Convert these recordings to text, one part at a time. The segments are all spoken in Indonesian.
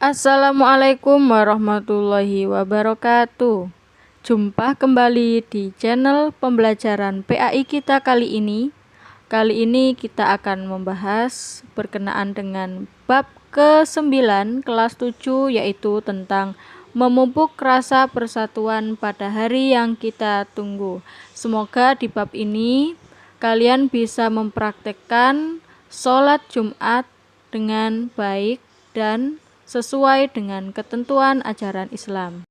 Assalamualaikum warahmatullahi wabarakatuh. Jumpa kembali di channel pembelajaran PAI kita kali ini. Kali ini kita akan membahas berkenaan dengan bab ke-9 kelas 7, yaitu tentang memupuk rasa persatuan pada hari yang kita tunggu. Semoga di bab ini kalian bisa mempraktekkan sholat Jumat dengan baik dan sesuai dengan ketentuan ajaran Islam.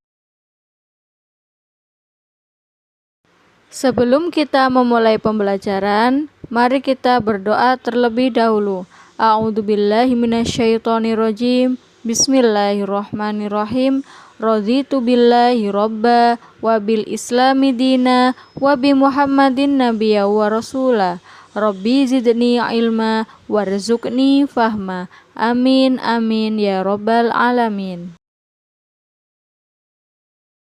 Sebelum kita memulai pembelajaran, mari kita berdoa terlebih dahulu. A'udzubillahi minasyaitonirrajim. Bismillahirrahmanirrahim. Raditu billahi robba wa bil islami dina wa bi Muhammadin nabiyya wa rasula. Rabbi zidni ilma warzuqni fahma. Amin amin ya robbal alamin.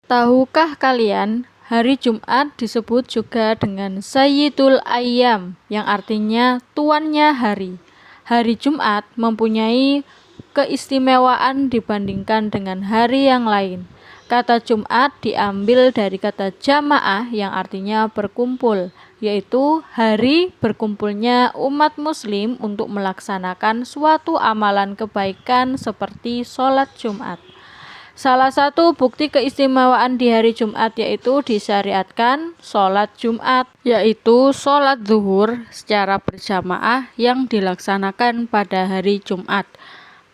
Tahukah kalian, hari Jumat disebut juga dengan Sayyidul Ayyam, yang artinya tuannya hari. Hari Jumat mempunyai keistimewaan dibandingkan dengan hari yang lain. Kata Jumat diambil dari kata jamaah yang artinya berkumpul, yaitu hari berkumpulnya umat muslim untuk melaksanakan suatu amalan kebaikan seperti sholat Jumat. Salah satu bukti keistimewaan di hari Jumat yaitu disyariatkan sholat Jumat, yaitu sholat zuhur secara berjamaah yang dilaksanakan pada hari Jumat.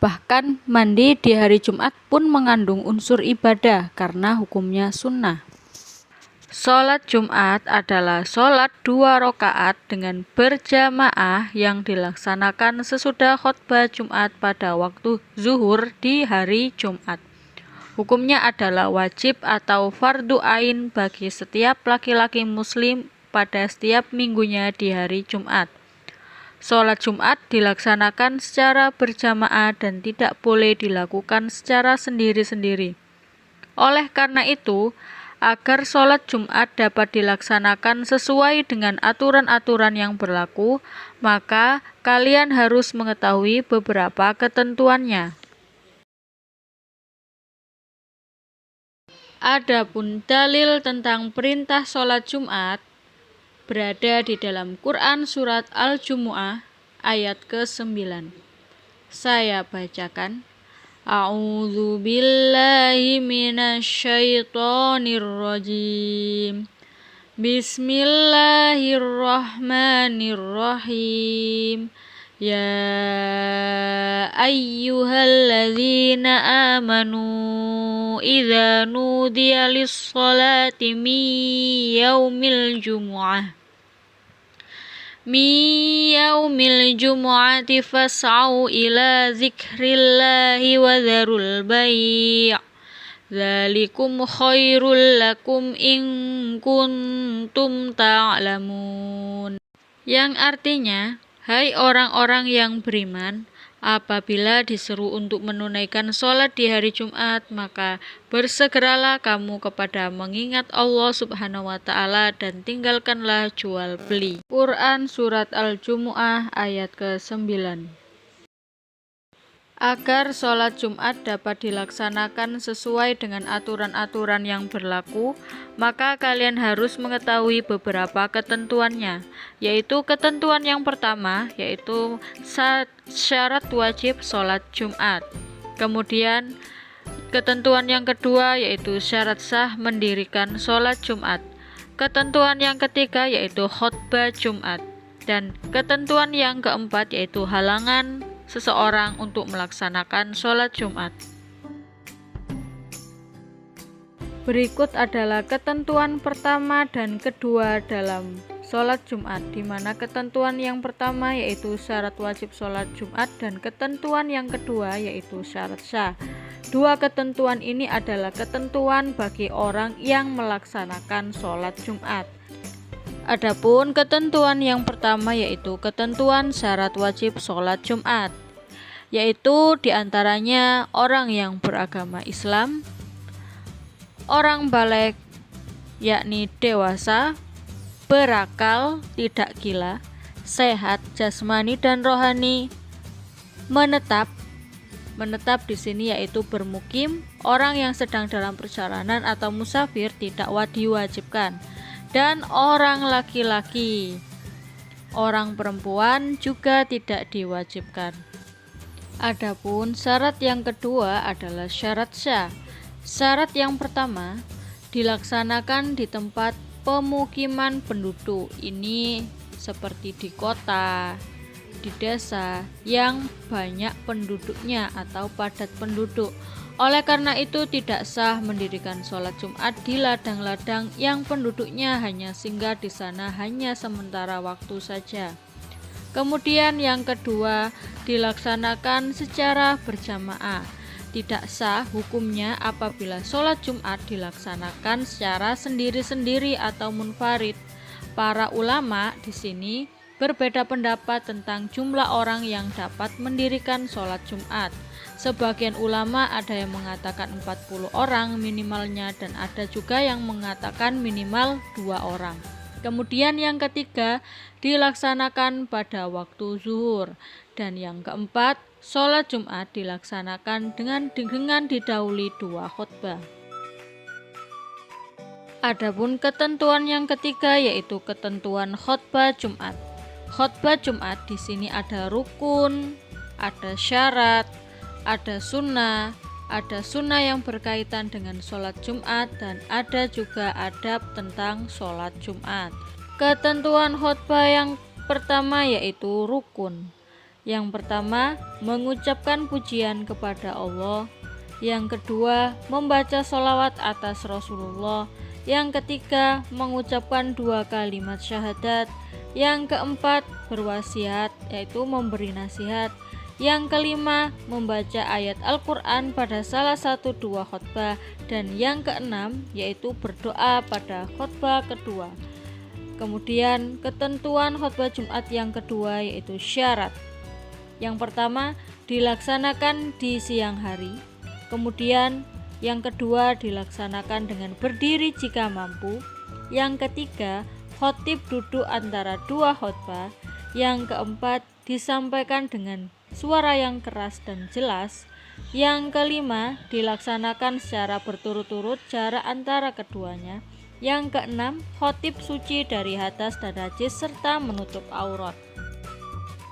Bahkan mandi di hari Jumat pun mengandung unsur ibadah karena hukumnya sunnah. Sholat Jumat adalah sholat 2 rakaat dengan berjamaah yang dilaksanakan sesudah khutbah Jumat pada waktu zuhur di hari Jumat. Hukumnya adalah wajib atau fardu ain bagi setiap laki-laki muslim pada setiap minggunya di hari Jumat. Sholat Jumat dilaksanakan secara berjamaah dan tidak boleh dilakukan secara sendiri-sendiri. Oleh karena itu, agar sholat Jumat dapat dilaksanakan sesuai dengan aturan-aturan yang berlaku, maka kalian harus mengetahui beberapa ketentuannya. Adapun dalil tentang perintah sholat Jumat berada di dalam Quran surat Al-Jumu'ah ayat ke-9. Saya bacakan. A'udzu billahi minasyaitonirrajim. Bismillahirrahmanirrahim. Ya ayyuhalladzina amanu idza nudiya lis-sholati min yaumil jumu'ati fas'au ila dzikrillahi wa dzarul bai'. Dzalikum khairul lakum in kuntum ta'lamun. Yang artinya, hai orang-orang yang beriman, apabila diseru untuk menunaikan sholat di hari Jumat, maka bersegeralah kamu kepada mengingat Allah Subhanahu wa Ta'ala dan tinggalkanlah jual beli. Quran surat Al-Jumu'ah ayat ke-9. Agar sholat Jumat dapat dilaksanakan sesuai dengan aturan-aturan yang berlaku, maka kalian harus mengetahui beberapa ketentuannya, yaitu ketentuan yang pertama, yaitu syarat wajib sholat Jumat. Kemudian ketentuan yang kedua, yaitu syarat sah mendirikan sholat Jumat. Ketentuan yang ketiga, yaitu khutbah Jumat. Dan ketentuan yang keempat, yaitu halangan seseorang untuk melaksanakan sholat Jumat. Berikut adalah ketentuan pertama dan kedua dalam sholat Jumat, di mana ketentuan yang pertama yaitu syarat wajib sholat Jumat dan ketentuan yang kedua yaitu syarat sah. Dua ketentuan ini adalah ketentuan bagi orang yang melaksanakan sholat Jumat. Adapun ketentuan yang pertama yaitu ketentuan syarat wajib sholat Jumat, yaitu diantaranya orang yang beragama Islam, orang baligh yakni dewasa, berakal, tidak gila, sehat jasmani dan rohani, menetap, Menetap di sini yaitu bermukim, orang yang sedang dalam perjalanan atau musafir tidak diwajibkan, dan orang laki-laki. Orang perempuan juga tidak diwajibkan. Adapun syarat yang kedua adalah syarat syah. Syarat yang pertama dilaksanakan di tempat pemukiman penduduk. Ini seperti di kota, di desa yang banyak penduduknya atau padat penduduk. Oleh karena itu tidak sah mendirikan sholat Jumat di ladang-ladang yang penduduknya hanya singgah di sana hanya sementara waktu saja. Kemudian yang kedua dilaksanakan secara berjamaah. Tidak sah hukumnya apabila sholat Jumat dilaksanakan secara sendiri-sendiri atau munfarid. Para ulama di sini berbeda pendapat tentang jumlah orang yang dapat mendirikan sholat Jumat. Sebagian ulama ada yang mengatakan 40 orang minimalnya dan ada juga yang mengatakan minimal 2 orang. Kemudian yang ketiga dilaksanakan pada waktu zuhur. Dan yang keempat, sholat Jumat dilaksanakan dengan didahului 2 khutbah. Adapun ketentuan yang ketiga yaitu ketentuan khutbah Jumat. Khutbah Jumat di sini ada rukun, ada syarat, ada sunnah yang berkaitan dengan sholat Jumat, dan ada juga adab tentang sholat Jumat. Ketentuan khutbah yang pertama yaitu rukun. Yang pertama, mengucapkan pujian kepada Allah. Yang kedua, membaca sholawat atas Rasulullah. Yang ketiga, mengucapkan 2 kalimat syahadat. Yang keempat, berwasiat, yaitu memberi nasihat. Yang kelima, membaca ayat Al-Quran pada salah satu 2 khutbah. Dan yang keenam, yaitu berdoa pada khutbah kedua. Kemudian, ketentuan khutbah Jumat yang kedua yaitu syarat. Yang pertama, dilaksanakan di siang hari. Kemudian, yang kedua dilaksanakan dengan berdiri jika mampu. Yang ketiga, khotib duduk antara 2 khutbah. Yang keempat, disampaikan dengan suara yang keras dan jelas. Yang kelima, dilaksanakan secara berturut-turut jarak antara keduanya. Yang keenam, khotib suci dari hadas dan najis serta menutup aurat.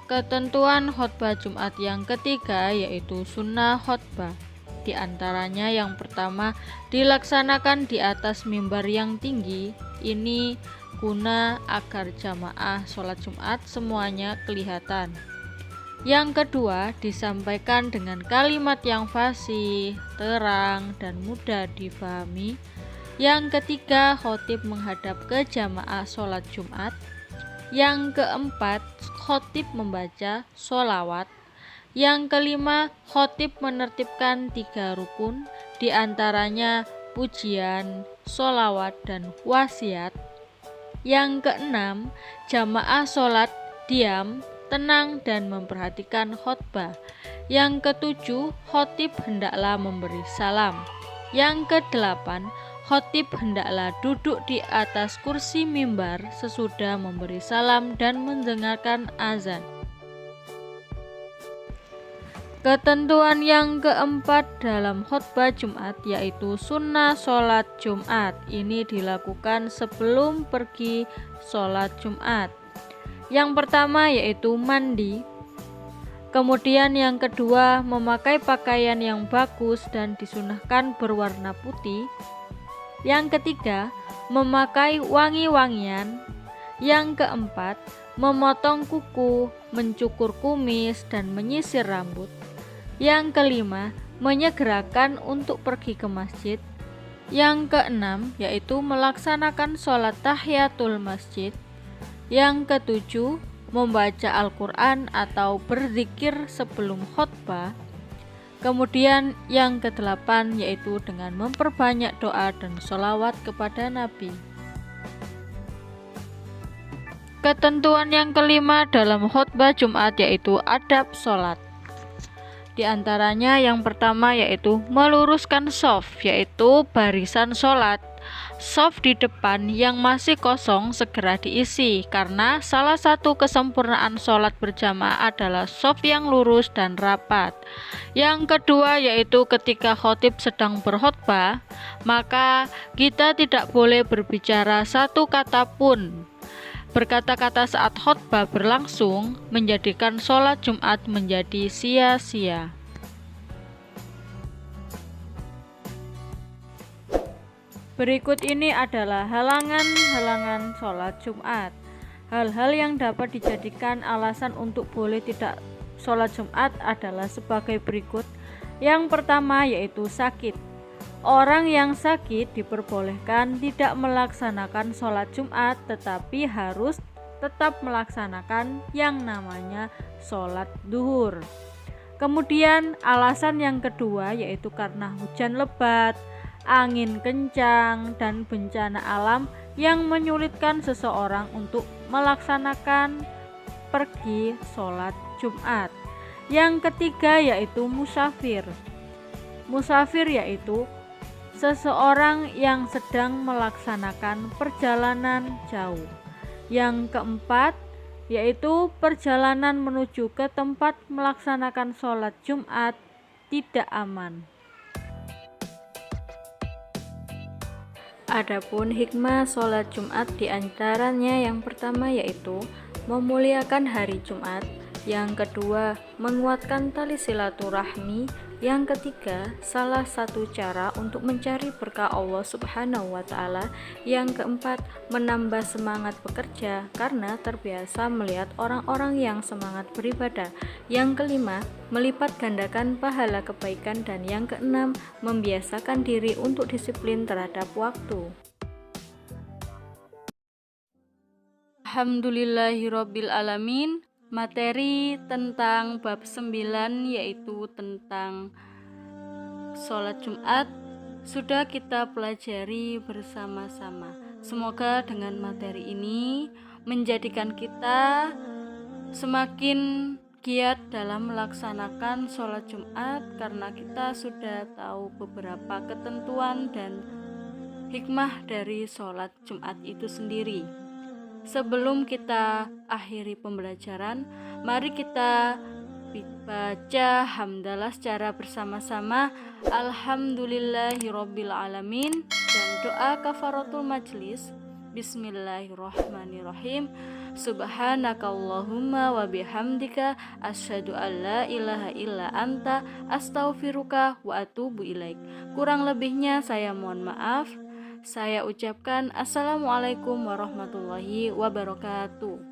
Ketentuan khutbah Jumat yang ketiga yaitu sunnah khutbah. Di antaranya yang pertama, dilaksanakan di atas mimbar yang tinggi. Ini guna agar jamaah sholat Jumat semuanya kelihatan. Yang kedua, disampaikan dengan kalimat yang fasih, terang, dan mudah difahami. Yang ketiga, khotib menghadap ke jamaah sholat Jumat. Yang keempat, khotib membaca sholawat. Yang kelima, khotib menertibkan 3 rukun, di antaranya pujian, sholawat, dan wasiat. Yang keenam, jamaah sholat diam, tenang, dan memperhatikan khotbah. Yang ketujuh, khotib hendaklah memberi salam. Yang kedelapan, khotib hendaklah duduk di atas kursi mimbar sesudah memberi salam dan mendengarkan azan. Ketentuan yang keempat dalam khutbah Jumat yaitu sunnah sholat Jumat. Ini dilakukan sebelum pergi sholat Jumat. Yang pertama yaitu mandi. Kemudian yang kedua, memakai pakaian yang bagus dan disunahkan berwarna putih. Yang ketiga, memakai wangi-wangian. Yang keempat, memotong kuku, mencukur kumis, dan menyisir rambut. Yang kelima, menyegerakan untuk pergi ke masjid. Yang keenam, yaitu melaksanakan sholat tahiyatul masjid. Yang ketujuh, membaca Al-Quran atau berzikir sebelum khutbah. Kemudian yang kedelapan yaitu dengan memperbanyak doa dan sholawat kepada Nabi. Ketentuan yang kelima dalam khutbah Jumat yaitu adab sholat. Di antaranya yang pertama yaitu meluruskan shaf, yaitu barisan sholat. Shaf di depan yang masih kosong segera diisi, karena salah satu kesempurnaan sholat berjamaah adalah shaf yang lurus dan rapat. Yang kedua yaitu ketika khatib sedang berkhutbah, maka kita tidak boleh berbicara satu kata pun. Berkata-kata saat khutbah berlangsung menjadikan sholat Jumat menjadi sia-sia. Berikut ini adalah halangan-halangan sholat Jumat. Hal-hal yang dapat dijadikan alasan untuk boleh tidak sholat Jumat adalah sebagai berikut. Yang pertama yaitu sakit. Orang yang sakit diperbolehkan tidak melaksanakan sholat Jumat, tetapi harus tetap melaksanakan yang namanya sholat duhur. Kemudian alasan yang kedua yaitu karena hujan lebat, angin kencang, dan bencana alam yang menyulitkan seseorang untuk melaksanakan pergi sholat Jumat. Yang ketiga yaitu musafir. Musafir yaitu seseorang yang sedang melaksanakan perjalanan jauh. Yang keempat yaitu perjalanan menuju ke tempat melaksanakan sholat Jumat tidak aman. Adapun hikmah sholat Jumat diantaranya yang pertama yaitu memuliakan hari Jumat, yang kedua menguatkan tali silaturahmi, yang ketiga salah satu cara untuk mencari berkah Allah Subhanahu wa Ta'ala, yang keempat menambah semangat bekerja karena terbiasa melihat orang-orang yang semangat beribadah, yang kelima melipat gandakan pahala kebaikan, dan yang keenam membiasakan diri untuk disiplin terhadap waktu. Alhamdulillahirabbil alamin. Materi tentang bab 9 yaitu tentang sholat Jumat sudah kita pelajari bersama-sama. Semoga dengan materi ini menjadikan kita semakin giat dalam melaksanakan sholat Jumat, karena kita sudah tahu beberapa ketentuan dan hikmah dari sholat Jumat itu sendiri. Sebelum kita akhiri pembelajaran, mari kita baca hamdalah secara bersama-sama. Alhamdulillahirabbil alamin, dan doa kafaratul majlis. Bismillahirrahmanirrahim. Subhanakallahumma wa bihamdika asyhadu an la ilaha illa anta astaghfiruka wa atubu ilaik. Kurang lebihnya saya mohon maaf. Saya ucapkan assalamualaikum warahmatullahi wabarakatuh.